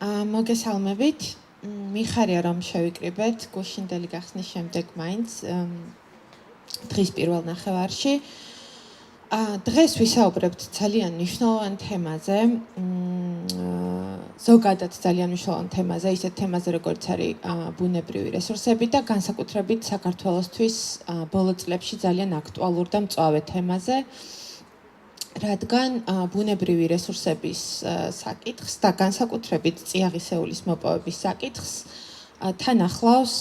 მოგესალმებით. მიხარია რომ შევიკრიბეთ გუშინდელი გახსნის შემდეგ მაინც დღის პირველ ნახევარში. დღეს ვისაუბრებთ ძალიან მნიშვნელოვან თემაზე, ზოგადად ძალიან მნიშვნელოვან თემაზე, ისეთ თემაზე როგორც არის ბუნებრივი რესურსები და განსაკუთრებით საქართველოსთვის ბოლო წლებში ძალიან აქტუალურ და მწვავე თემაზე. რადგან ბუნებრივი რესურსების საკითხს და განსაკუთრებით წიაღისეულის მოპოვების საკითხს თან ახლავს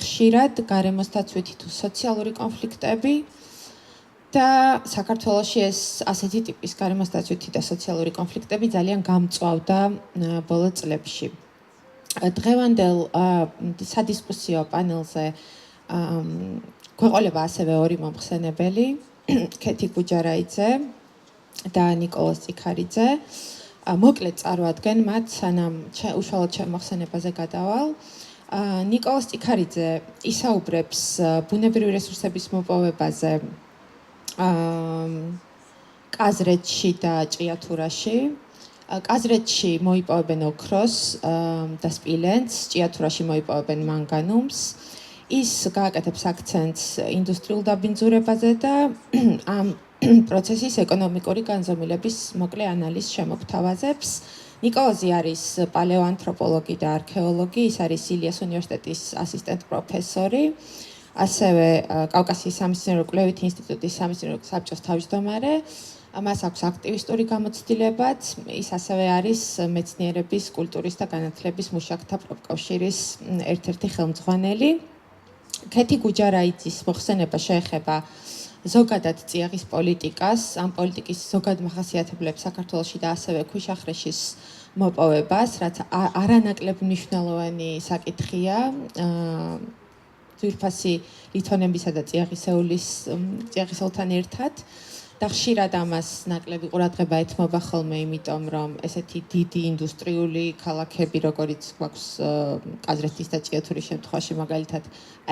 ხშირად გარემოსდაცვითი თუ სოციალური კონფლიქტები და საქართველოში ეს ასეთი ტიპის გარემოსდაცვითი და სოციალური კონფლიქტები ძალიან გამწვავდა ბოლო წლებში. დღევანდელ სადისკუსიო პანელზე გვეყოლება ასევე ორი მომხსენებელი, ქეთი გუჯარაიძე და ნიკოლოზ წიქარიძე. მოკლედ წარვადგენ მათ, სანამ უშუალოდ შემოხსენებაზე გადავალ. ნიკოლოზ წიქარიძე ისაუბრებს ბუნებრივი რესურსების მოპოვებაზე კაზრეთში და ჭიათურაში. კაზრეთში მოიპოვებენ ოქროს და სპილენძს, ჭიათურაში მოიპოვებენ მანგანუმს. ის გააკეთებს აქცენტს ინდუსტრიულ დაბინძურებაზე და ამ პროცესის ეკონომიკური განზომილების მოკლე ანალიზს შემოგთავაზებს. ნიკოლოზი არის პალეოანთროპოლოგი და არქეოლოგი, ის არის ილიას უნივერსიტეტის ასისტენტ პროფესორი, ასევე კავკასიის სამეცნიერო კვლევითი ინსტიტუტის სამეცნიერო საბჭოს თავმჯდომარე. მას აქვს აქტივისტური გამოცდილებაც, ის ასევე არის მეცნიერების, კულტურის და განათლების მუშაკთა პროფკავშირის ერთ-ერთი ხელმძღვანელი. ქეთი გუჯარაიძის მოხსენება შეეხება ზოგადად წიაღის პოლიტიკას, ამ პოლიტიკის ზოგად მახასიათებლებს საქართველოში და ასევე ქვიშახრეშის მოპოვებას, რაც არანაკლებ მნიშვნელოვანი საკითხია ძვირფასი ლითონებისა და წიაღისეულთან ერთად. და ხშირად ამას ნაკლები ყურადღება ეთმობა ხოლმე, იმიტომ რომ ესეთი დიდი ინდუსტრიული ქალაქები, როგორიც გვაქვს კაზრეთის და ჭიათურის შემთხვევაში მაგალითად,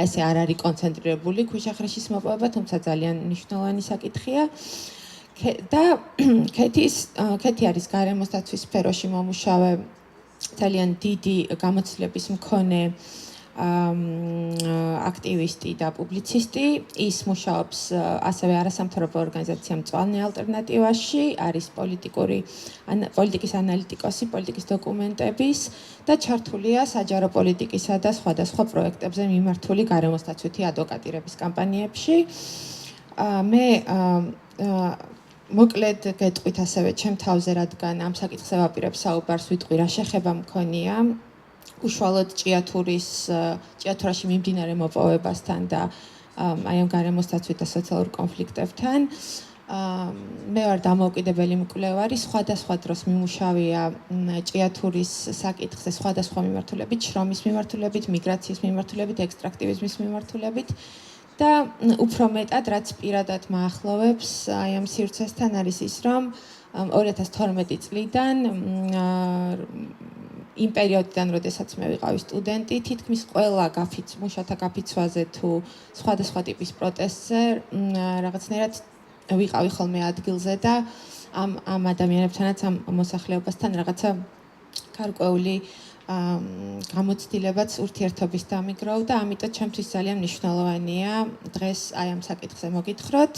ესე არ არის კონცენტრირებული ქვიშახრეშის მოპოვება, თუმცა ძალიან მნიშვნელოვანი საკითხია. და ქეთი არის გარემოსდაცვის სფეროში მომუშავე, ძალიან დიდი გამოცდილების მქონე აქტივისტი და პუბლიცისტი. ის მუშაობს ასევე არასამთავრობო ორგანიზაცია მწვანე ალტერნატივაში, არის პოლიტიკის ანალიტიკოსი, პოლიტიკის დოკუმენტების და ჩართულია საჯარო პოლიტიკისა და სხვადასხვა პროექტებზე მიმართული გარემოსდაცვითი ადვოკატირების კამპანიებში. მე მოკლედ გეტყვით ასევე ჩემ თავზე, რადგან ამ საკითხზე ვაპირებ საუბარს, ვიტყვი რა შეხება მქონია უშუალოდ ჭიათურაში მიმდინარე მოპოვებასთან და აი ამ გარემოსდაცვით და სოციალურ კონფლიქტებთან. მე ვარ დამოუკიდებელი მკვლევარი, სხვადასხვა დროს მიმუშავია ჭიათურის საკითხზე სხვადასხვა მიმართულებით, შრომის მიმართულებით, მიგრაციის მიმართულებით, ექსტრაქტივიზმის მიმართულებით და უფრო მეტად, რაც პირადად მაახლოვებს აი ამ სივრცესთან არის ის, რომ 2012 წლიდან იმ პერიოდიდან, როდესაც მე ვიყავი სტუდენტი, თითქმის ყველა მუშათა გაფიცვაზე თუ სხვადასხვა ტიპის პროტესტზე რაღაცნაირად ვიყავი ხოლმე ადგილზე და ამ ადამიანებთანაც, ამ მოსახლეობასთან რაღაცა გარკვეული გამოცდილებაც ურთიერთობის დამიგროვდა, ამიტომ ჩემთვის ძალიან მნიშვნელოვანია დღეს აი ამ საკითხზე მოგითხროთ.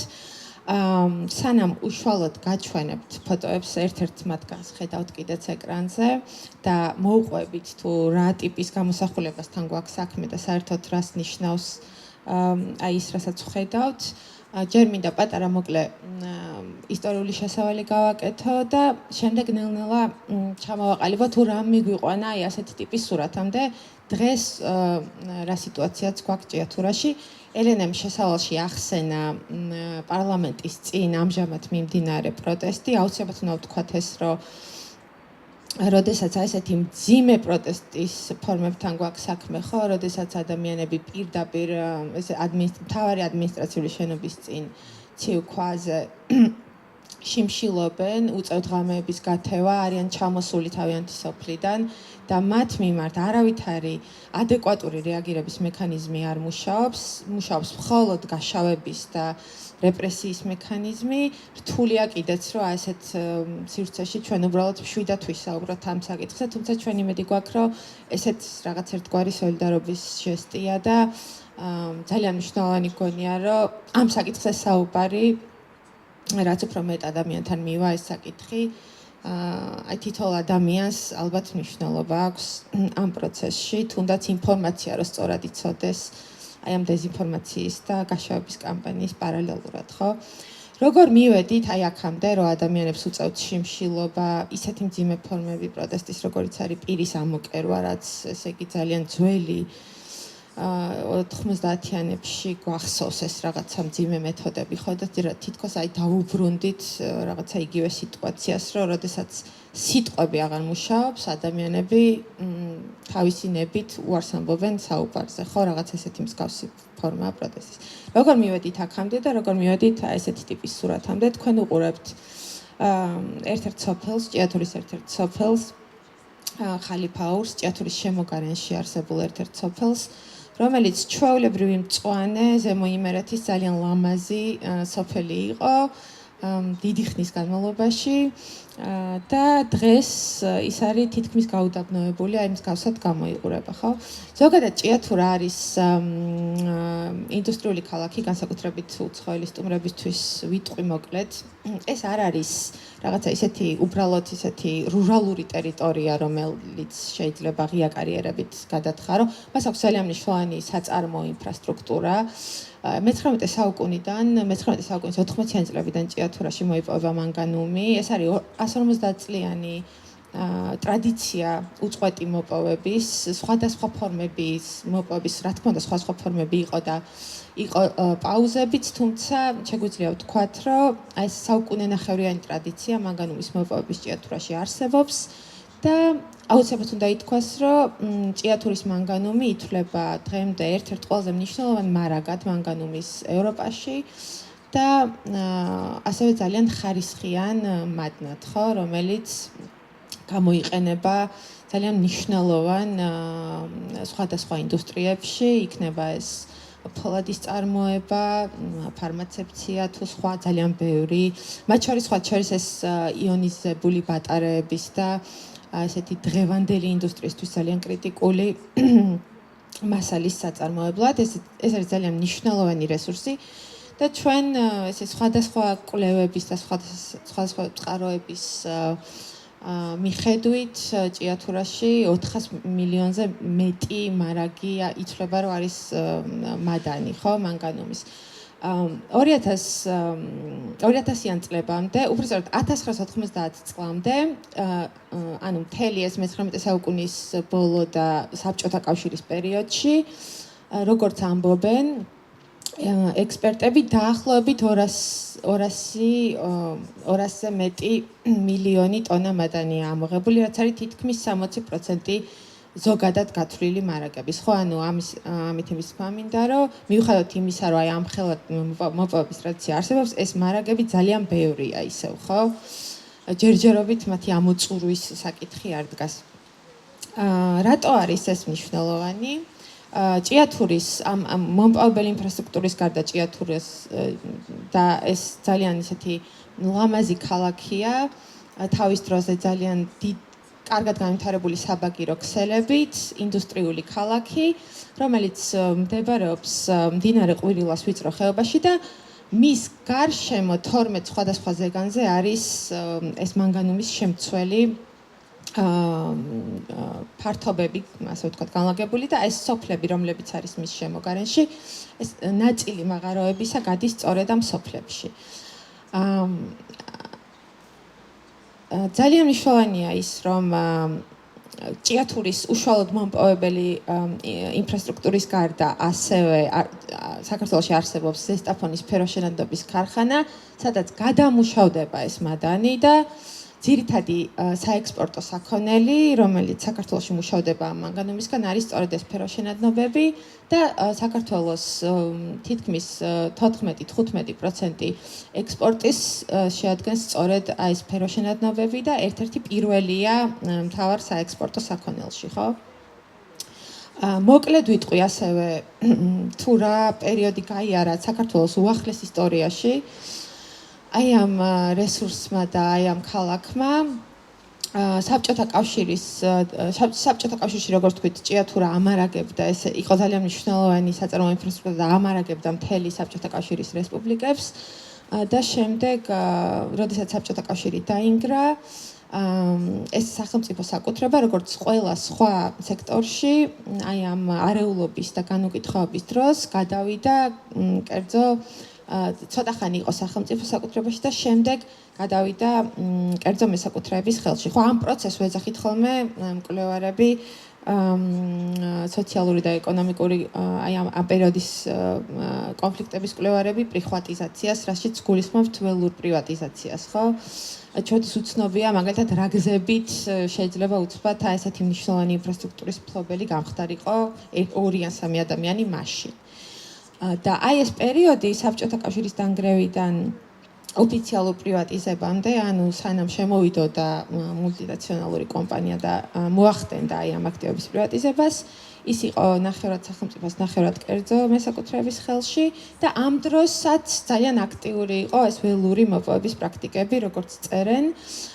სანამ უშუალოდ გაჩვენებთ ფოტოებს, ერთ-ერთ მათგანს ხედავთ კიდეც ეკრანზე და მოუყვებით თუ რა ტიპის გამოსახულებასთან გვაქვს საქმე და საერთოდ რას ნიშნავს აი ის, რასაც ვხედავთ. ჯერ მინდა პატარა მოკლე ისტორიული შესავალი გავაკეთო და შემდეგ ნელ-ნელა ჩამოვაყალიბო თუ რა მიგვიყვანა აი ასეთი ტიპის სურათამდე დღეს რა სიტუაციაც გვაქვს ჭიათურაში. ელენემ შესავალში ახსენა პარლამენტის წინ ამჟამად მიმდინარე პროტესტი. აუცილებლად უნდა ვთქვათ ეს, რომ როდესაც ესეთი მძიმე პროტესტის ფორმებთან გვაქვს საქმე, ხო, როდესაც ადამიანები პირდაპირ ეს მთავარი ადმინისტრაციული შენობის წინ ცივ ქვაზე შიმშილობენ უწევთ ღამეების გათევა, არიან ჩამოსული თავიანთი სოფლიდან და მათ მიმართ არავითარი ადეკვატური რეაგირების მექანიზმი არ მუშაობს, მუშაობს მხოლოდ გაშავების და რეპრესიის მექანიზმი. რთულია კიდეც, რომ ასეთ სივრცეში ჩვენ უბრალოდ მშვიდად ვისაუბროთ ამ საკითხზე, თუმცა ჩვენ იმედი გვაქვს, რომ ესეც რაღაც ერთგვარი სოლიდარობის ჟესტია და ძალიან მნიშვნელოვანი გონია, რომ ამ საკითხზე საუბარი რაც უფრო მეტ ადამიანთან მივა ეს საკითხი, აი თითოეულ ადამიანს ალბათ მნიშვნელობა აქვს ამ პროცესში, თუნდაც ინფორმაცია რო სწორად იცოდეს, აი ამ დეზინფორმაციის და გაშავების კამპანიის პარალელურად, ხო? როგორ მივედით აი აქამდე, რომ ადამიანებს უწევთ შიმშილობა, ისეთი მძიმე ფორმები პროტესტის, როგორიც არის პირის ამოკერვა, რაც ესე იგი ძალიან ძველი 90-იანებში გვახსოვს ეს რაღაცა მძიმე მეთოდები, ხო და თითქოს აი დაუბრუნდით რაღაცა იგივე სიტუაციას, რომ როდესაც სიტყვები აღარ მუშაობს, ადამიანები თავისი ნებით უარს ამბობენ საუბარზე, ხო, რაღაც ესეთი მსგავსი ფორმაა პროტესტის. როგორ მივედით აქამდე და როგორ მივედით ესეთი ტიპის სურათამდე, თქვენ უყურებთ ერთ-ერთ სოფელს, ჭიათურის ერთ-ერთ სოფელს, ხალიფაურს, ჭიათურის შემოგარენში არსებულ ერთ-ერთ სოფელს, რომელიც ჩვეულებრივი მწვანე ზემო იმერეთის ძალიან ლამაზი სოფელი იყო დიდი ხნის განმავლობაში და დღეს ის არის თითქმის გაუდაბნოებული, აი მსგავსად გამოიყურება, ხო? ზოგადად ჭიათურა არის ინდუსტრიული ქალაქი, განსაკუთრებით უცხოელი სტუმრებისთვის ვიტყვი მოკლედ. ეს არ არის რაღაცა ისეთი უბრალოდ ისეთი რურალური ტერიტორია, რომელიც შეიძლება ღია კარიერებით გადათხარო. მას აქვს ძალიან მნიშვნელოვანი საწარმო ინფრასტრუქტურა. 19 საუკუნიდან, 19 საუკუნის 80-იანი წლებიდან ჭიათურაში მოიპოვება მანგანუმი. ეს არის 150 წლიანი ტრადიცია უწყვეტი მოპოვების, სხვადასხვა ფორმების მოპოვების, რა თქმა უნდა, სხვადასხვა ფორმები იყო და იყო პაუზებიც, თუმცა შეგვიძლია ვთქვათ, რომ აი ეს საუკუნენახევრიანი ტრადიცია მანგანუმის მოპოვების ჭიათურაში არსებობს და აუცილებლად უნდა ითქვას, რომ ჭიათურის მანგანუმი ითვლება დღემდე ერთ-ერთ ყველაზე მნიშვნელოვან მარაგად მანგანუმის ევროპაში და ასევე ძალიან ხარისხიან მადნად, ხო, რომელიც გამოიყენება ძალიან მნიშვნელოვან სხვადასხვა ინდუსტრიებში, იქნება ეს ფოლადის წარმოება, ფარმაცევტია თუ სხვა ძალიან ბევრი, მათ შორის ეს იონიზებული ბატარეების და ესეთი დღევანდელი ინდუსტრიისთვის ძალიან კრიტიკული მასალის საწარმოებლად. ეს არის ძალიან მნიშვნელოვანი რესურსი და ჩვენ ესე სხვადასხვა კვლევების და სხვადასხვა წყაროების მიხედვით ჭიათურაში 400 მილიონზე მეტი მარაგი ითვლება, რომ არის მადანი, ხო, მანგანუმის. 2000-იან წლებამდე, უბრალოდ 1990 წლამდე, ანუ მთელი ეს 19 საუკუნის ბოლო და საბჭოთა კავშირის პერიოდში, როგორც ამბობენ ექსპერტები, დაახლოებით 200-ზე მეტი მილიონი ტონა მადანია ამოღებული, რაც არის თითქმის 60% ზოგადად გათვლილი მარაგების, ხო, ანუ ამით იმის მინდა, რომ მიუხედავად იმისა, რომ აი ამ ხელად მოპოვების ტრადიცია არსებობს, ეს მარაგები ძალიან ბევრია ისევ, ხო? ჯერჯერობით მათი ამოწურვის საკითხი არ დგას. რატო არის ეს მნიშვნელოვანი? ჭიათურის ამ მომპოვებელი ინფრასტრუქტურის გარდა ჭიათურის და ეს ძალიან ისეთი ლამაზი ქალაქია, თავის დროზე ძალიან კარგად განვითარებული საბაგირო ქსელებით, ინდუსტრიული ქალაქი, რომელიც მდებარეობს მდინარე ყვირილას ვიწრო ხეობაში და მის გარშემო 12 სხვადასხვა ზეგანზე არის ეს მანგანუმის შემცველი ფართობები, ასე ვთქვათ, განლაგებული და ეს სოფლები, რომლებიც არის მის შემოგარენში, ეს ნაწილი მაღაროებისა გადის სწორედ ამ სოფლებში. ძალიან მნიშვნელოვანია ის, რომ ჭიათურის უშუალოდ მომპოვებელი ინფრასტრუქტურის გარდა ასევე საქართველოში არსებობს ზესტაფონის ფეროშენადობის ქარხანა, სადაც გადამუშავდება ეს მადანი და ძირითადი საექსპორტო საქონელი, რომელიც საქართველოში მუშავდება ამ მანგანუმისგან, არის სწორედ ეს სფეროშენადნობები და საქართველოს თითქმის 14-15% ექსპორტის შეადგენს სწორედ აი სფეროშენადნობები და ერთ-ერთი პირველია მთავარ საექსპორტო საქონელში, ხო? მოკლედ ვიტყვი ასევე თუ რა პერიოდი გაიარა საქართველოს უახლეს ისტორიაში აი ამ რესურსმა და აი ამ ქალაქმა საბჭოთა კავშირში როგორც თქვით ჭიათურა ამარაგებდა ეს იყო ძალიან მნიშვნელოვანი საწარმოო ინფრასტრუქტურა და ამარაგებდა მთელი საბჭოთა კავშირის რესპუბლიკებს და შემდეგ როდესაც საბჭოთა კავშირი დაინგრა ეს სახელმწიფო საკუთრება როგორც ყველა სხვა სექტორში აი ამ არეულობის და განუკითხაობის დროს გადავიდა კერძო ცოტა ხანი იყო სახელმწიფო საკუთრებაში და შემდეგ გადავიდა კერძო მესაკუთრეების ხელში. ხო, ამ პროცესს ვეძახით ხოლმე მკვლევარები სოციალური და ეკონომიკური აი ამ პერიოდის კონფლიქტების მკვლევარები პრივატიზაციას, რაშიც გულისხმობთ ველურ პრივატიზაციას, ხო? ჩვენთვის უცნობია, მაგალითად, რა გზებით შეიძლება უცბად ესეთი მნიშვნელოვანი ინფრასტრუქტურის მფლობელი გამხდარიყო 2 ან 3 ადამიანი მაშინ. და აი ეს პერიოდი საბჭოთა კავშირის დანგრევიდან ოფიციალურ პრივატიზებამდე, ანუ სანამ შემოვიდოდა მულტინაციონალური კომპანია და მოახდენდა აი ამ აქტივების პრივატიზებას, ის იყო ნახევრად სახელმწიფოს, ნახევრად კერძო მესაკუთრეების ხელში და ამ დროსაც ძალიან აქტიური იყო ეს ველური მოპოვების პრაქტიკები, როგორც წერენ,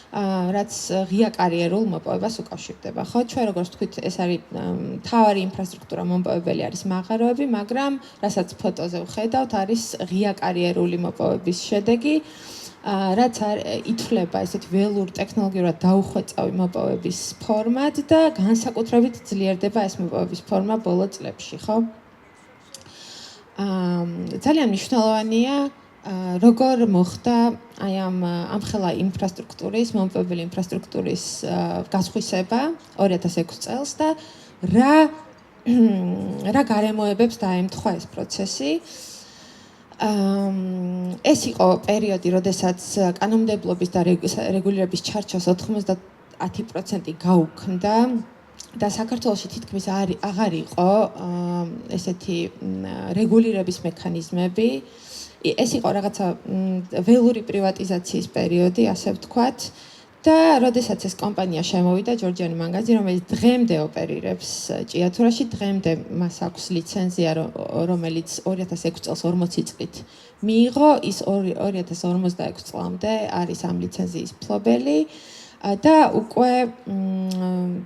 რაც ღია კარიერულ მოპოვებას უკავშირდება. ხო, ჩვენ როგორც თქვით, ეს არის მთავარი ინფრასტრუქტურა მომპოვებელი არის მაღაროები, მაგრამ რასაც ფოტოზე ვხედავთ, არის ღია კარიერული მოპოვების შედეგი, რაც ითვლება ესეთი ველურ ტექნოლოგიურად დაუხვეწავი მოპოვების ფორმად და განსაკუთრებით ძლიერდება ეს მოპოვების ფორმა ბოლო წლებში, ხო? ძალიან მნიშვნელოვანია როგორ მოხდა აი ამხელა ინფრასტრუქტურის, მომპოვებელი ინფრასტრუქტურის გასხვისება 2006 წელს და რა გარემოებებს დაემთხვა ეს პროცესი. ეს იყო პერიოდი, როდესაც კანონმდებლობის და რეგულირების ჩარჩოს 90% გაუქმდა და საქართველოში თითქმის აღარ იყო ესეთი რეგულირების მექანიზმები. ეს იყო რაღაცა ველური პრივატიზაციის პერიოდი, ასე ვთქვათ. და როდესაც ეს კომპანია შემოვიდა, ჯორჯიანი მანგაზი, რომელიც დღემდე ოპერირებს ჭიათურაში, დღემდე მას აქვს ლიცენზია, რომელიც 2006 წელს 40 წლით მიიღო, ის 2056 წლამდე არის ამ ლიცენზიის მფლობელი და უკვე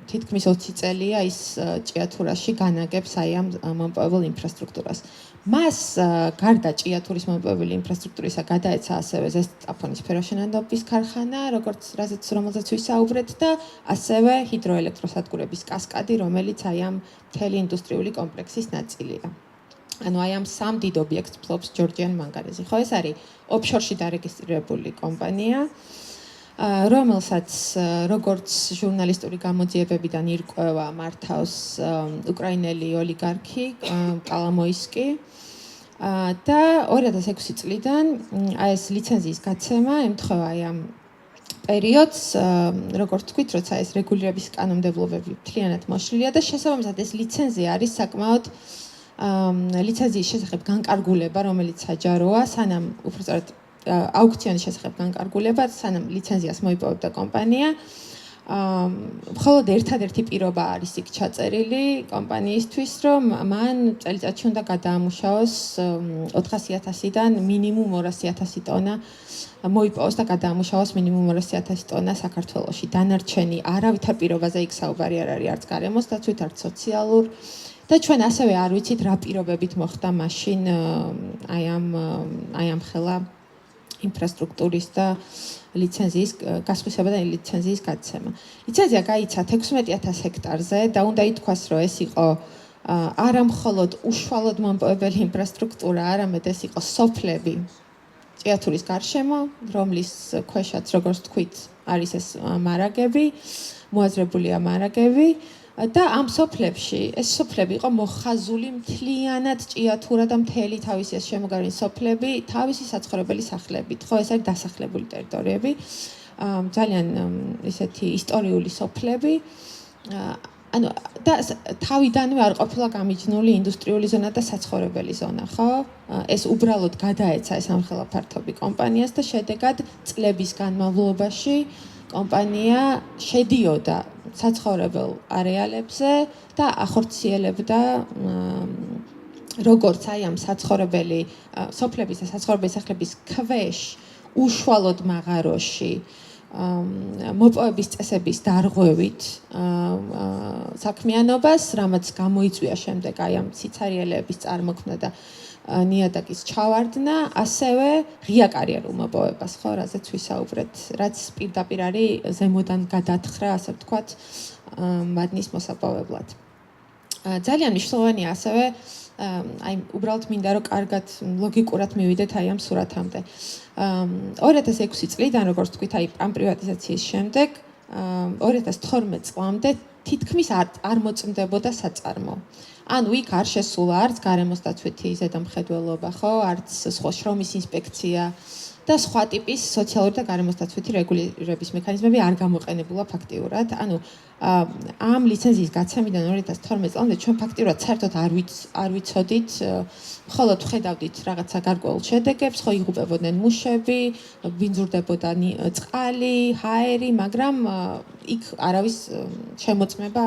თითქმის 20 წელია ის ჭიათურაში განაგებს აი ამ მომპოვებელ ინფრასტრუქტურას. მას გარდა ჭიათურის მომპოვებელი ინფრასტრუქტურისა გადაეცა ასევე ზესტაფონის სფეროშენადნობის ქარხანა, რომელზეც ვისაუბრეთ და ასევე ჰიდროელექტროსადგურების კასკადი, რომელიც აი ამ მთელი ინდუსტრიული კომპლექსის ნაწილია. ანუ აი ამ სამ დიდ ობიექტს ფლობს ჯორჯიან მანგანეზი. ხო, ეს არის ოფშორში დარეგისტრირებული კომპანია, რომელსაც როგორც ჟურნალისტური გამოძიებებიდან ირკვევა მართავს უკრაინელი ოლიგარქი კალამოისკი და 2006 წლიდან აი ეს ლიცენზიის გაცემა ემთხვევა აი ამ პერიოდს, როგორც თქვით, როცა ეს რეგულირების კანონმდებლობები მთლიანად მოშლილია და შესაბამისად ეს ლიცენზია არის საკმაოდ ლიცენზიის შესახებ განკარგულება, რომელიც საჯაროა, სანამ უბრალოდ აუქციონის შესახებ განკარგულება, სანამ ლიცენზიას მოიპოვებდა კომპანია. მხოლოდ ერთადერთი პირობა არის იქ ჩაწერილი კომპანიისთვის, რომ მან წელიწადში უნდა გადაამუშავოს 400,000-დან მინიმუმ 200,000 ტონა მოიპოვოს და გადაამუშავოს მინიმუმ 200,000 ტონა საქართველოში. დანარჩენი არავითარ პირობაზე იქ საუბარი არ არის, არც გარემოს დაცვით, არც სოციალურ და ჩვენ ასევე არ ვიცით რა პირობებით მოხდა მაშინ აი ამ ხელა ინფრასტრუქტურის და ლიცენზიის გასხვისება და ლიცენზიის გაცემა. ლიცენზია გაიცა 16,000 ჰექტარზე და უნდა ითქვას, რომ ეს იყო არა მხოლოდ უშუალოდ მომპოვებელი ინფრასტრუქტურა, არამედ ეს იყო სოფლები ჭიათურის გარშემო, რომლის ქვეშაც, როგორც თქვით, არის ეს მარაგები, მოაზრებულია მარაგები. და ამ სოფლებში, ეს სოფლები იყო მოხაზული მთლიანად ჭიათურა და მთელი თავისი ეს შემოგარენი სოფლები, თავისი საცხოვრებელი სახლებით. ხო, ეს არის დასახლებული ტერიტორიები. ძალიან ესეთი ისტორიული სოფლები. ანუ და თავიდანვე არ ყოფილა გამიჯნული ინდუსტრიული ზონა და საცხოვრებელი ზონა, ხო? ეს უბრალოდ გადაეცა ეს ამხელა ფართობი კომპანიას და შედეგად წლების განმავლობაში კომპანია შედიოდა საცხოვრებელ არეალებზე და ახორციელებდა როგორც აი ამ საცხოვრებელი სოფლების და საცხოვრებელი სახლების ქვეშ უშუალოდ მაღაროში მოპოვების წესების დარღვევით საქმიანობას, რამაც გამოიწვია შემდეგ აი ამ სიცარიელეების წარმოქმნა და ნიადაგის ჩავარდნა, ასევე ღია კარიერულ მოპოვებას, ხო, რაზეც ვისაუბრეთ, რაც პირდაპირ არის ზემოდან გადათხრა, ასე ვთქვათ, მადნის მოსაპოვებლად. ძალიან მნიშვნელოვანია ასევე აი უბრალოდ მინდა რომ კარგად ლოგიკურად მივიდეთ აი ამ სურათამდე. 2006 წლიდან როგორც თქვით აი ამ პრივატიზაციის შემდეგ 2012 წლამდე თითქმის არ მოწმდებოდა საწარმო. ანუ იქ არ შესულა არც გარემოსდაცვითი ზედამხედველობა, ხო, არც სხვა შრომის ინსპექცია და სხვა ტიპის სოციალური და გარემოსდაცვითი რეგულირების მექანიზმები არ გამოყენებულა ფაქტიურად. ანუ ამ ლიცენზიის გაცემიდან 2012 წლამდე ჩვენ ფაქტიურად საერთოდ არ ვიცოდით, მხოლოდ ვხედავდით რაღაცა გარკვეულ შედეგებს, ხო იღუპებოდნენ მუშები, ვინძურდებოდა წყალი, ჰაერი, მაგრამ იქ არავის შემოწმება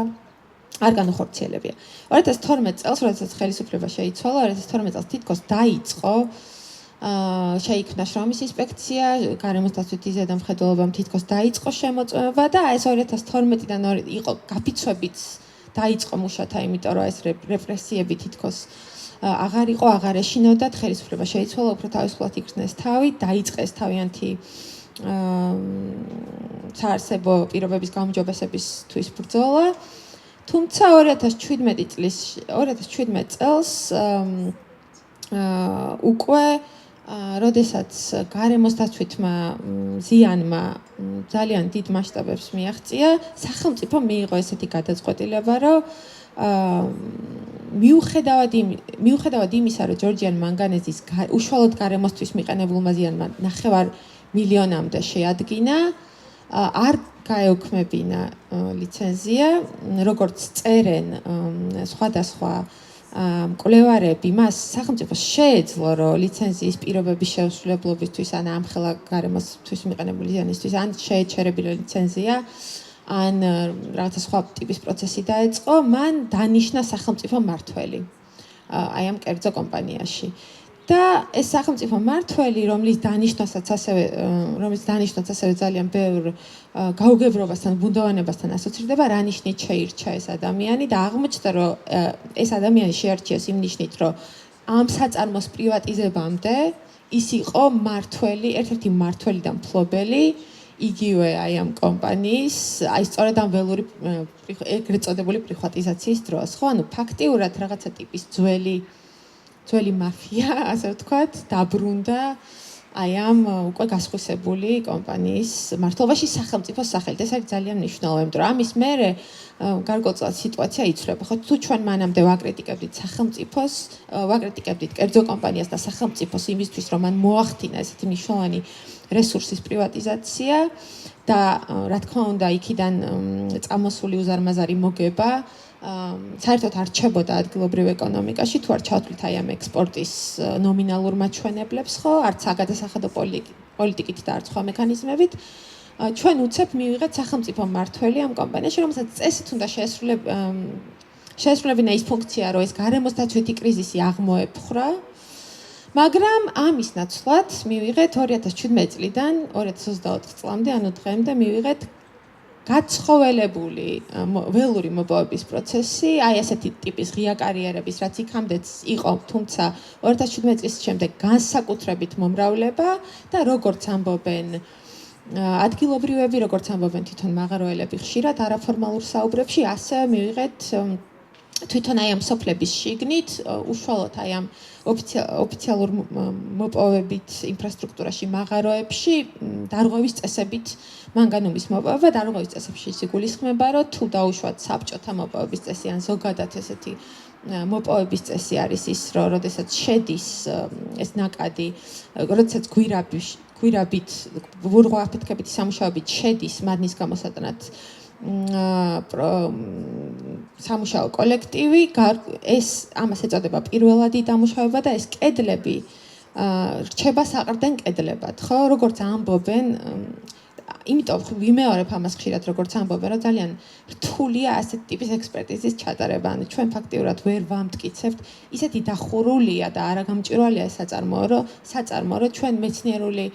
არ განახორციელებია. 2012 წელს, როდესაც ხელისუფლება შეიცვალა, 2012 წელს თითქოს დაიწყო შეიქმნა შრომის ინსპექცია, გარემოსდაცვითი ზედამხედველობამ თითქოს დაიწყო შემოწმება და ეს 2012-დან იყო გაფიცვებით დაიწყო მუშათა, იმიტომ რომ ეს რეპრესიები თითქოს აღარ იყო, აღარ ეშინოდათ, ხელისუფლება შეიცვალა, უფრო თავისუფლად იქნეს თავი, დაიწყეს თავიანთი საარსებო პირობების გაუმჯობესებისთვის ბრძოლა. თუმცა 2017 წელს უკვე როდესაც გარემოსდაცვითმა ზიანმა ძალიან დიდ მასშტაბებს მიაღწია, სახელმწიფო მიიღო ესეთი გადაწყვეტილება, რომ მიუხედავად იმისა, რომ ჯორჯიან მანგანეზის უშუალოდ გარემოსთვის მიყენებულმა ზიანმა 9 მილიონამდე შეადგინა, არ გაეუქმებინა ლიცენზია, როგორც წერენ სხვადასხვა მკვლევარები, მას სახელმწიფოს შეეძლო, რომ ლიცენზიის პირობების შეუსრულებლობისთვის ან ამხელა გარემოსთვის მიყენებული ზიანისთვის ან შეეჩერებინა ლიცენზია, ან რაღაცა სხვა ტიპის პროცესი დაეწყო, მან დანიშნა სახელმწიფო მმართველი აი ამ კერძო კომპანიაში. და ეს სახელმწიფო მმართველი, რომლის დანიშნასაც ასევე ძალიან ბევრ გაუგებრობასთან, ბუნდოვანებასთან ასოცირდება, რა ნიშნით შეირჩა ეს ადამიანი და აღმოჩნდა, რომ ეს ადამიანი შეარჩიეს იმ ნიშნით, რომ ამ საწარმოს პრივატიზებამდე ის იყო მმართველი, ერთ-ერთი მმართველი და მფლობელი, იგივე აი ამ კომპანიის, აი სწორედ ამ ველური ეგრეთ წოდებული პრივატიზაციის დროს, ხო, ანუ ფაქტიურად რაღაცა ტიპის ძველი მაფია, ასე ვთქვათ, დაბრუნდა აი ამ უკვე გასხვისებული კომპანიის მართლობაში სახელმწიფოს სახელით. ეს არის ძალიან მნიშვნელოვანი, იმიტომ რომ ამის მერე გარკვეულწილად სიტუაცია იცვლება. ხო, თუ ჩვენ მანამდე ვაკრიტიკებდით სახელმწიფოს, ვაკრიტიკებდით კერძო კომპანიას და სახელმწიფოს იმისთვის, რომ მან მოახდინა ესეთი მნიშვნელოვანი რესურსის პრივატიზაცია და რა თქმა უნდა, იქიდან წამოსული უზარმაზარი მოგება საერთოდ არ რჩებოდა ადგილობრივ ეკონომიკაში, თუ არ ჩავთვლით აი ამ ექსპორტის ნომინალურ მაჩვენებლებს, ხო, არც საგადასახადო პოლიტიკით და არც სხვა მექანიზმებით. ჩვენ უცებ მივიღეთ სახელმწიფო მმართველი ამ კომპანიაში, რომელსაც წესით უნდა შეესრულებინა ის ფუნქცია, რომ ეს გარემოსდაცვითი კრიზისი აღმოეფხვრა. მაგრამ ამის ნაცვლად მივიღეთ 2017 წლიდან 2024 წლამდე, ანუ დღემდე მივიღეთ გაცხოველებული ველური მოპოვების პროცესი, აი ასეთი ტიპის ღია კარიერების, რაც იქამდეც იყო, თუმცა 2017 წლის შემდეგ განსაკუთრებით მომრავლება და როგორც ამბობენ ადგილობრივები, როგორც ამბობენ თვითონ მაღაროელები ხშირად არაფორმალურ საუბრებში, ასევე მივიღეთ თვითონ აი ამ სოფლების შიგნით, უშუალოდ აი ამ ოფიციალურ მოპოვებით ინფრასტრუქტურაში, მაღაროებში, დარღვევის წესებით მანგანუმის მოპოვება, დარღვევის წესებში იგულისხმება, რომ თუ დაუშვათ საბჭოთა მოპოვების წესი ან ზოგადად ესეთი მოპოვების წესი არის ის, რომ როდესაც შედის ეს ნაკადი, როდესაც გვირაბით, ვურღვა აფეთქებითი სამუშაოებით შედის მადნის გამოსატანად სამუშაო კოლექტივი, ეს ამას ეწოდება პირველადი დამუშავება და ეს კედლები რჩება საყრდენ კედლებად, ხო? როგორც ამბობენ, იმიტომ ვიმეორებ ამას ხშირად, როგორც ამბობენ, რომ ძალიან რთულია ასეთ ტიპის ექსპერტიზის ჩატარება. ანუ ჩვენ ფაქტიურად ვერ ვამტკიცებთ, ისეთი დახურულია და არაგამჭირვალეა ეს საწარმო, რომ ჩვენ მეცნიერული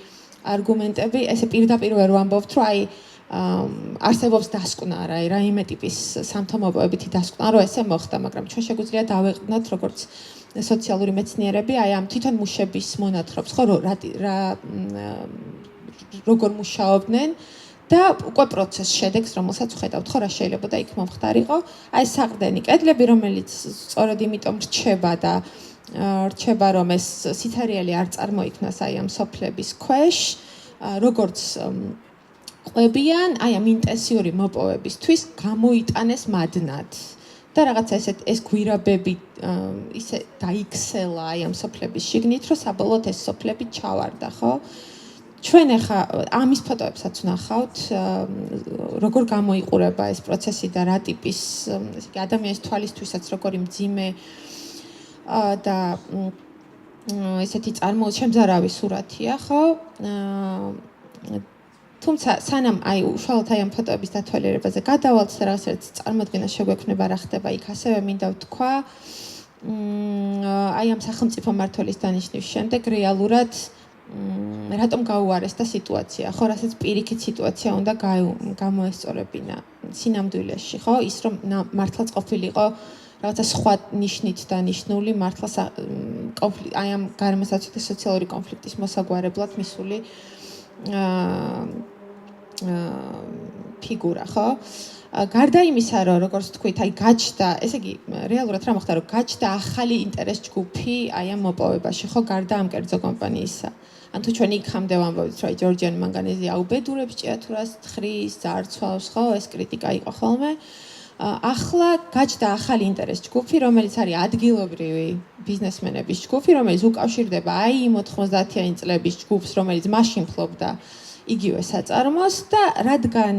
არგუმენტები, ესე პირდაპირ ვერ ვამბობთ, რომ აი არსებობს დასკვნა რაიმე ტიპის სამთო-მოპოვებითი დასკვნა, რომ ესე მოხდა, მაგრამ ჩვენ შეგვიძლია დავეყრდნოთ როგორც სოციალური მეცნიერები, აი ამ თვითონ მუშების მონათხრობს, ხო, როგორ მუშაობდნენ და უკვე პროცესს შედეგს, რომელსაც ვხედავთ, ხო, რა შეიძლება და იქ მომხდარიყო. აი საყრდენი კედლები, რომელიც სწორედ იმიტომ რჩება, რომ ეს სიცარიელი არ წარმოიქმნას აი ამ სოფლების ქვეშ, როგორც ყვებიან, აი ამ ინტენსიური მოპოვებისთვის გამოიტანეს მადნად. და რაღაცა ეს გვირაბები ისე დაიქცელა აი ამ სოფლების შიგნით, რომ საბოლოოდ ეს სოფლები ჩავარდა, ხო? ჩვენ ახლა ამის ფოტოებსაც ვნახავთ, როგორ გამოიყურება ეს პროცესი და რა ტიპის, ესე იგი ადამიანის თვალისთვისაც როგორი მძიმე და ესეთი შემზარავი სურათია, ხო? თუმცა სანამ აი უშუალოდ აი ამ ფოტოების დათვალიერებაზე გადავალთ და რაღაცა წარმოდგენა შეგვექმნება რა ხდება იქ, ასევე მინდა ვთქვა, აი ამ სახელმწიფო მმართველის დანიშნვის შემდეგ რეალურად რატომ გაუარესდა სიტუაცია, ხო, რასაც პირიქით სიტუაცია უნდა გამოესწორებინა სინამდვილეში, ხო, ის რომ მართლაც ყოფილიყო რაღაცა სხვა ნიშნით დანიშნული მართლაც აი ამ გარემოსდაცვითი სოციალური კონფლიქტის მოსაგვარებლად მისული ფიგურა, ხო? გარდა იმისა, რომ როგორც თქვით, აი გაჩნდა, ესე იგი, რეალურად რა მოხდა, რომ გაჩნდა ახალი ინტერეს ჯგუფი აი ამ მოპოვებაში, ხო, გარდა ამ კერძო კომპანიისა. ან თუ ჩვენ იქამდე ვამბობთ, რომ ჯორჯიანი მანგანეზი აუბედურებს ჭიათურას, თხრის, ძარცვავს, ხო, ეს კრიტიკა იყო ხოლმე. ახლა გაჩნდა ახალი ინტერეს ჯგუფი, რომელიც არის ადგილობრივი ბიზნესმენების ჯგუფი, რომელიც უკავშირდება აი იმ 90-იანი წლების ჯგუფს, რომელიც მაშინ ფლობდა იგივე საწარმოს და რადგან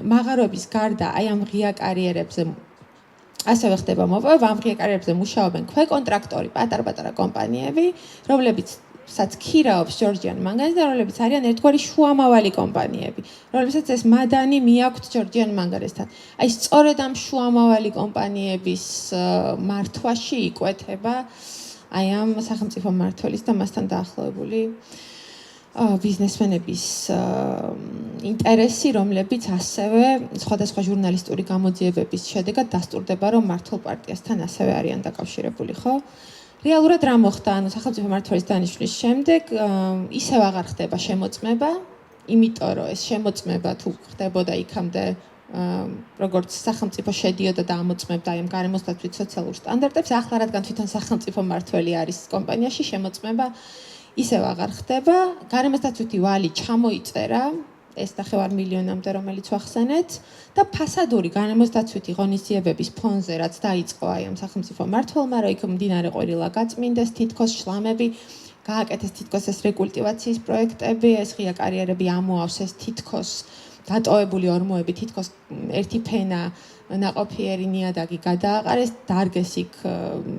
მაღაროების გარდა აი ამ ღია კარიერებზე ასევე ხდება მოპოვება, ამ ღია კარიერებზე მუშაობენ ქვეკონტრაქტორი, პატარ-პატარა კომპანიები, რომლებიცაც ქირაობს ჯორჯიან მანგანეზს და რომლებიც არიან ერთგვარი შუამავალი კომპანიები, რომლებსაც ეს მადანი მიაქვთ ჯორჯიან მანგანეზთან. აი სწორედ ამ შუამავალი კომპანიების მართვაში იკვეთება აი ამ სახელმწიფო მმართველის და მასთან დაახლოებული ბიზნესმენების ინტერესი, რომლებიც ასევე სხვადასხვა ჟურნალისტური გამოძიებების შედეგად დასტურდება, რომ მართლ პარტიასთან ასევე არიან დაკავშირებული, ხო? რეალურად რა მოხდა, ანუ სახელმწიფო მმართველის დანიშვნის შემდეგ ისევ აღარ ხდება შემოწმება, იმიტომ რომ ეს შემოწმება თუ ხდებოდა იქამდე როგორც სახელმწიფო შედიოდა და ამოწმებდა აი ამ გარემოსდაცვით სოციალურ სტანდარტებს, ახლა რადგან თვითონ სახელმწიფო მმართველი არის კომპანიაში, შემოწმება ისევ აღარ ხდება, გარემოსდაცვითი ვალი ჩამოიწერა, ეს ნახევარ მილიონამდე, რომელიც ვახსენეთ და ფასადური გარემოსდაცვითი ღონისძიებების ფონზე, რაც დაიწყო აი ამ სახელმწიფო მმართველმა, რომ იქ მდინარე ყვირილა გაწმინდეს, თითქოს შლამები გააკეთეს, თითქოს ეს რეკულტივაციის პროექტები, ეს ღია კარიერები ამოავს, ეს თითქოს დატოვებული ორმოები, თითქოს ერთი ფენა ნაყოფიერი ნიადაგი გადააყარეს, დარგეს იქ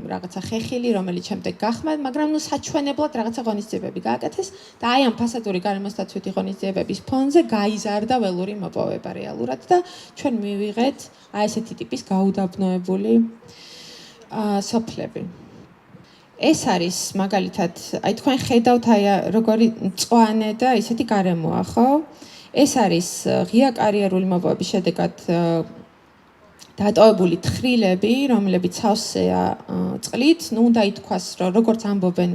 რაღაცა ხეხილი, რომელიც შემდეგ გახმა, მაგრამ ნუ საჩვენებლად რაღაცა ღონისძიებები გააკეთეს და აი ამ ფასადური გარემოსდაცვითი ღონისძიებების ფონზე გაიზარდა ველური მოპოვება რეალურად და ჩვენ მივიღეთ აი ესეთი ტიპის გაუდაბნოებული სოფლები. ეს არის მაგალითად, აი თქვენ ხედავთ აი როგორი მწვანე და ისეთი გარემოა, ხო? ეს არის ღია კარიერული მოპოვების შედეგად დატოვებული თხრილები, რომლებიც სავსეა წყლით, ნუ უნდა ითქვას, რომ როგორც ამბობენ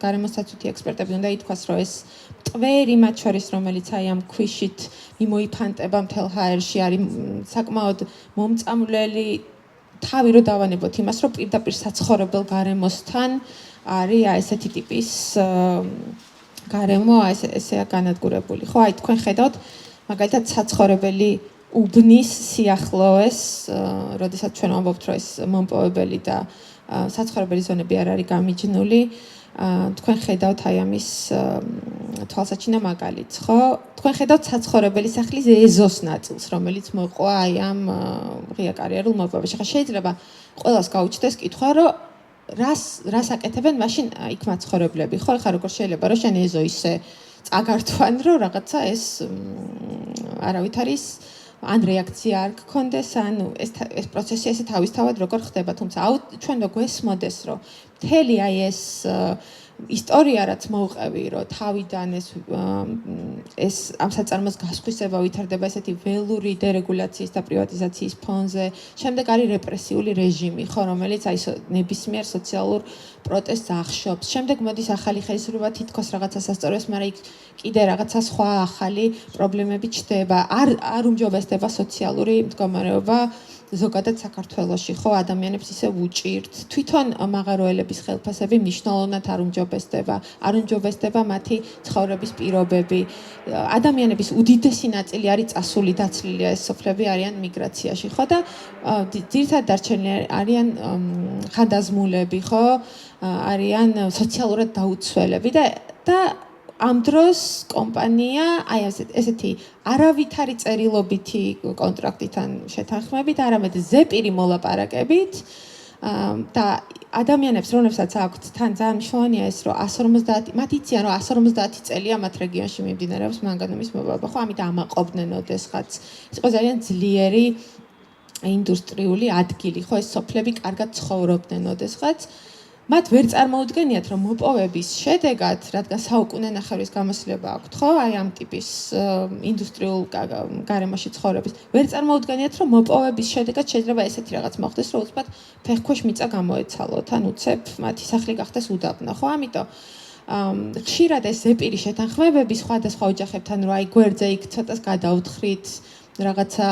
გარემოსდაცვითი ექსპერტები, უნდა ითქვას, რომ ეს მტვერი მათ შორის, რომელიც აი ამ ქვიშით მიმოიფანტება მთელ ჰაერში, არის საკმაოდ მომწამვლელი. თავი რო დავანებოთ იმას, რომ პირდაპირ საცხოვრებელ გარემოსთან არის აი ესეთი ტიპის გარემო, ესეა განადგურებული. ხო, აი თქვენ ხედავთ, მაგალითად საცხოვრებელი უბნის სიახლოვეს, როდესაც ჩვენ ვამბობთ, რომ ეს მომპოვებელი და საცხოვრებელი ზონები არ არის გამიჯნული, თქვენ ხედავთ აი ამის თვალსაჩინო მაგალითს, ხო? თქვენ ხედავთ საცხოვრებელი სახლის ეზოს ნაწილს, რომელიც მოყვა აი ამ ღია კარიერულ მოპოვებაში. ხა შეიძლება ყველას გაუჩნდეს კითხვა, რომ რას აკეთებენ მაშინ იქ მაცხოვრებლები, ხო? ხა როგორ შეიძლება რომ შენ ეზო ისე წაგართვან, რომ რაღაცა ეს არავით არის ან რეაქცია არ გქონდეს, ან ეს პროცესი ესე თავისთავად როგორ ხდება, თუმცა ჩვენ რო გვესმოდეს, რომ მთელი აი ეს ისტორია რაც მოვყევი, რომ თავიდან ეს ამ საწარმოს გასხვისება ვითარდება ესეთი ველური დერეგულაციის და პრივატიზაციის ფონზე, შემდეგ არის რეპრესიული რეჟიმი, ხო, რომელიც აი ნებისმიერ სოციალურ პროტესტს ახშობს. შემდეგ მოდის ახალი ხელისუფლება თითქოს რაღაცას ასწორებს, მაგრამ იქ კიდე რაღაცა სხვა ახალი პრობლემები ჩნდება. არ უმჯობესდება სოციალური მდგომარეობა ზოგადად საქართველოში, ხო, ადამიანებს ისე უჭირთ. თვითონ მაღაროელების ხელფასები მნიშვნელოვნად არ უმჯობესდება მათი ცხოვრების პირობები. ადამიანების უდიდესი ნაწილი არის წასული, დაცლილი ეს სოფლები არიან მიგრაციაში, ხო და ძირითადად დარჩენილი არიან ხანდაზმულები, ხო? არიან სოციალურად დაუცველები და ამ დროს კომპანია აი ესეთი არავითარი წერილობითი კონტრაქტიდან შეთანხმებით, არამედ ზეპირი მოლაპარაკებით და ადამიანებს, რომლებსაც აქვთ თან ძალიან მნიშვნელოვანია ეს, რომ 150 მათ იციან, რომ 150 წელია მათ რეგიონში მიმდინარეობს მანგანუმის მოპოვება, ხო, ამით ამაყობდნენ ოდესღაც. ეს იყო ძალიან ძლიერი ინდუსტრიული ადგილი, ხო, ეს სოფლები კარგად ცხოვრობდნენ ოდესღაც. მათ ვერ წარმოუდგენიათ, რომ მოპოვების შედეგად, რადგან საუკუნე ნახევრის გამოსლება აქვთ, ხო, აი ამ ტიპის ინდუსტრიულ გარემოში ცხოვრების, ვერ წარმოუდგენიათ, რომ მოპოვების შედეგად შეიძლება ესეთი რაღაც მოხდეს, რომ უცბად ფეხქვეშ მიწა გამოეცალოთ, ან უცებ მათი სახლი გახდეს უდაბნო, ხო, ამიტომ ხშირად ეს ზეპირი შეთანხმებები სხვადასხვა ოჯახებთან, რომ აი გვერდზე იქ ცოტას გადაუთხრით რაღაცა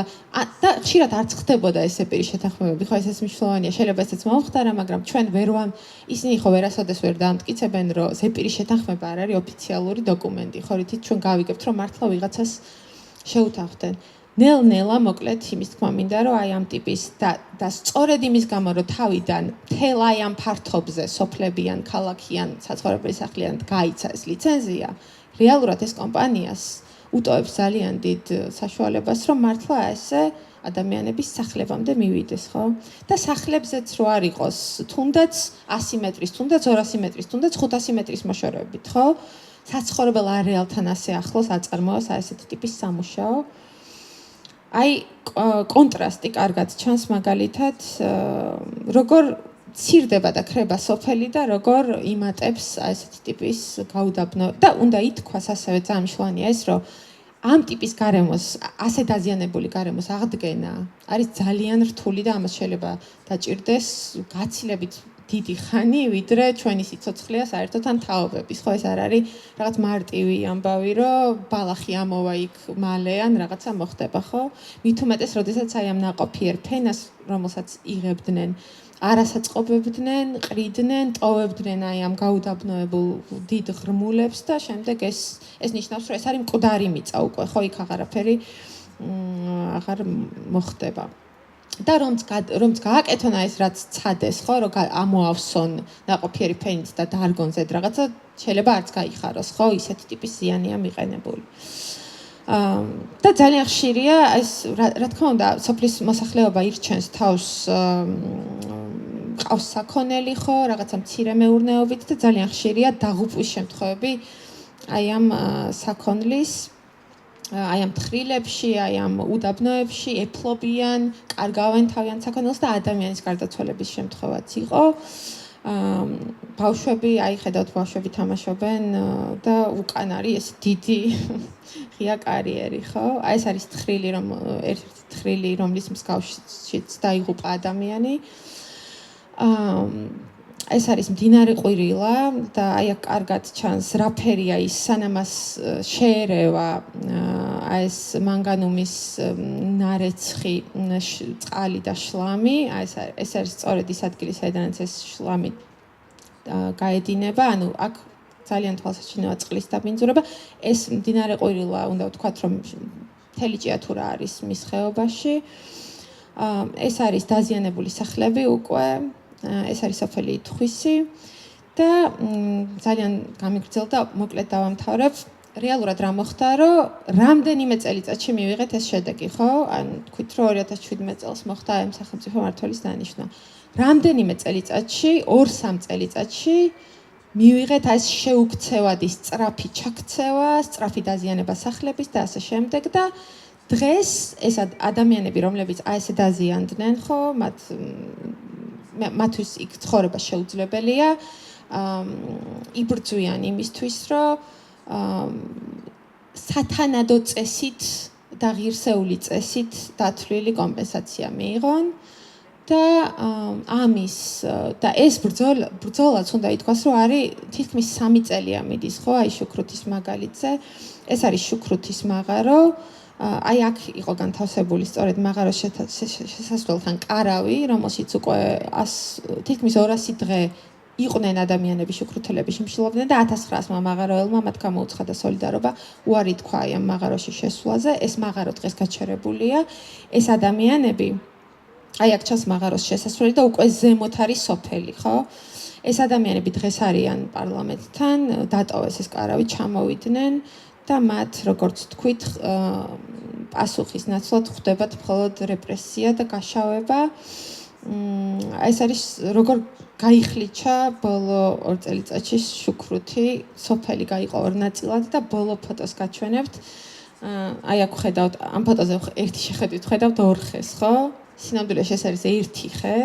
და ხშირად არც ხდებოდა ეს ზეპირი შეთანხმებები, ხო, ეს მნიშვნელოვანია, შეიძლება ესეც მომხდარა, მაგრამ ჩვენ ისინი ხო ვერასოდეს ვერ დაამტკიცებენ, რომ ზეპირი შეთანხმება არ არის ოფიციალური დოკუმენტი, ხო, რითიც ჩვენ გავიგებთ, რომ მართლა ვიღაცას შეუთავხდნენ. ნელ-ნელა მოკლედ იმის თქმა მინდა, რომ აი ამ ტიპის და სწორედ იმის გამო, რომ თავიდან მთელ აი ამ ფართობზე სოფლებიან, ქალაქიან, საცხოვრებელი სახლიან გაიცა ეს ლიცენზია, რეალურად ეს კომპანიას უტოვებს ძალიან დიდ საშუალებას, რომ მართლა ესე ადამიანების სახლებამდე მივიდეს, ხო? და სახლებზეც რო არ იყოს, თუნდაც 100 მეტრის, თუნდაც 200 მეტრის, თუნდაც 500 მეტრის მოშორებით, ხო? საცხოვრებელ არეალთან ასე ახლოს აწარმოოს ესეთი ტიპის სამუშაო. აი კონტრასტი კარგად ჩანს მაგალითად, როგორ ცირდება და ქრება სოფელი და როგორ იმატებს ესეთი ტიპის გაუდაბნო და უნდა ითქვას ასევე ძალიან მნიშვნელოვანია ეს, რომ ამ ტიპის გარემოს, ასე დაზიანებული გარემოს აღდგენა არის ძალიან რთული და ამას შეიძლება დაჭირდეს გაცილებით დიდი ხანი, ვიდრე ჩვენი სიცოცხლეა საერთოდ ან თაობების, ხო, ეს არ არის რაღაც მარტივი ამბავი, რომ ბალახი ამოვა იქ მალე ან რაღაცა მოხდება, ხო? მით უმეტეს, როდესაც აი ამ ნაყოფიერ ფენას, რომელსაც იღებდნენ, არასაწყობებდნენ, ყრიდნენ, ტოვებდნენ აი ამ გაუდაბნოებულ დიდ ღრმულებს და შემდეგ ეს ნიშნავს, რომ ეს არის მკვდარი მიწა უკვე, ხო, იქ აღარაფერი აღარ მოხდება. და რომც გააკეთონ ეს რაც ცადეს, ხო, რომ ამოავსონ ნაყოფიერი ფენით და დარგონ ზედ რაღაცა, შეიძლება არც გაიხაროს, ხო, ისეთი ტიპის ზიანია მიყენებული. და ძალიან ხშირია ეს, რა თქმა უნდა, სოფლის მოსახლეობა ირჩენს თავს ყავს საქონელი, ხო, რაღაცა მცირე მეურნეობით და ძალიან ხშირია დაღუპვის შემთხვევები აი ამ საქონლის აი ამ თხრილებში, აი ამ უდაბნოებში ეფლობიან, კარგავენ თავიანთ საქონელს და ადამიანის გარდაცვალების შემთხვევაც იყო. ბავშვები, აი ხედავთ, ბავშვები თამაშობენ და უკან არის ეს დიდი ღია კარიერი, ხო? აი ეს არის თხრილი, ერთ-ერთი თხრილი, რომლის მსგავშიც დაიღუპა ადამიანი. ეს არის მდინარე ყვირილა და აი აქ კარგად ჩანს რა ფერია ის, სანამ მას შეერევა ეს მანგანუმის ნარეცხი, წყალი და შლამი, ეს არის სწორედ ის ადგილი, საიდანაც ეს შლამი გაედინება, ანუ აქ ძალიან თვალსაჩინოა წყლის დაბინძურება. ეს მდინარე ყვირილა, უნდა ვთქვათ, რომ მთელი ჭიათურა არის მის ხეობაში. ეს არის დაზიანებული სახლები უკვე. ეს არის სოფელი ითხვისი და ძალიან გამიგრძელდა, მოკლედ დავამთავრებ. რეალურად რა მოხდა, რომ რამდენიმე წელიწადში მივიღეთ ეს შედეგი, ხო? ან თქვით, რომ 2017 წელს მოხდა ამ სახელმწიფო მმართველის დანიშვნა. რამდენიმე წელიწადში, 2-3 წელიწადში მივიღეთ ეს შეუქცევადი სწრაფი ჩაქცევა, სწრაფი დაზიანება სახლების და ასე შემდეგ და დღეს ეს ადამიანები, რომლებიც ესე დაზიანდნენ, ხო, მათთვის იქ ცხოვრება შეუძლებელია, იბრძვიან იმისთვის, რომ სათანადო წესით და ღირსეული წესით დათვლილი კომპენსაცია მიიღონ და ამის და ეს ბრძოლაც უნდა ითქვას, რომ არის თითქმის 3 წელია მიდის, ხო, აი შუქრუთის მაგალითზე. ეს არის შუქრუთის მაღარო. აი აქ იყო განთავსებული სწორედ მაღაროს შესასვლელთან კარავი, რომელშიც უკვე თითქმის 200 დღე იყვნენ ადამიანები შუქრუთელები შიმშილობდნენ და 1900-მა მაღაროელმა მათ გამოუცხადა სოლიდარობა, უარი თქვა აი ამ მაღაროში შესვლაზე. ეს მაღარო დღეს გაჩერებულია. ეს ადამიანები აი აქ ჩანს მაღაროს შესასვლელი და უკვე ზემოთ არის სოფელი, ხო? ეს ადამიანები დღეს არიან პარლამენტთან, დატოვეს ეს კარავი, ჩამოვიდნენ და მათ, როგორც თქვით, პასუხის ნაცვლად ხდებათ მხოლოდ რეპრესია და გაშავება. ეს არის როგორ გაიხლიჩა ბოლო 2 წელიწადში შუქრუთი, სოფელი გაიყო 2 ნაწილად და ბოლო ფოტოს გაჩვენებთ. აი აქ ხედავთ, ამ ფოტოზე ერთი შეხედვით ხედავთ 2 ხეს, ხო? სინამდვილეში ეს არის 1 ხე.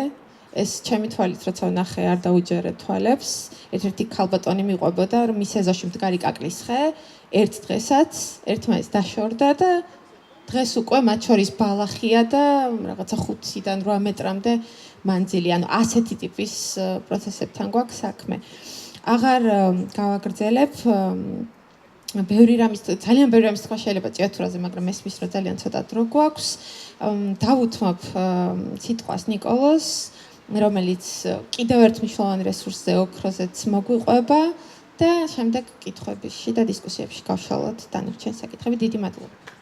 ეს ჩემი თვალით როცა ვნახე არ დაუჯერე თვალებს. ერთ-ერთი ქალბატონი მიყვებოდა, რომ მის ეზოში მდგარი კაკლის ხე, ერთ დღესაც ერთმანეთს დაშორდა და დღეს უკვე მათ შორის ბალახია და რაღაცა 5-დან 8 მეტრამდე მანძილი, ანუ ასეთი ტიპის პროცესებთან გვაქვს საქმე. აღარ გავაგრძელებ ძალიან ბევრი რამის თქვა შეიძლება ჭიათურაზე, მაგრამ მესმის რომ ძალიან ცოტა დრო გვაქვს. დავუთმობ სიტყვას ნიკოლოს, რომელიც კიდევ ერთ მნიშვნელოვან რესურსზე ოქროზეც მოგვიყვება და შემდეგ კითხვებში და დისკუსიებში გავშალოთ დანარჩენ საკითხები. დიდი მადლობა.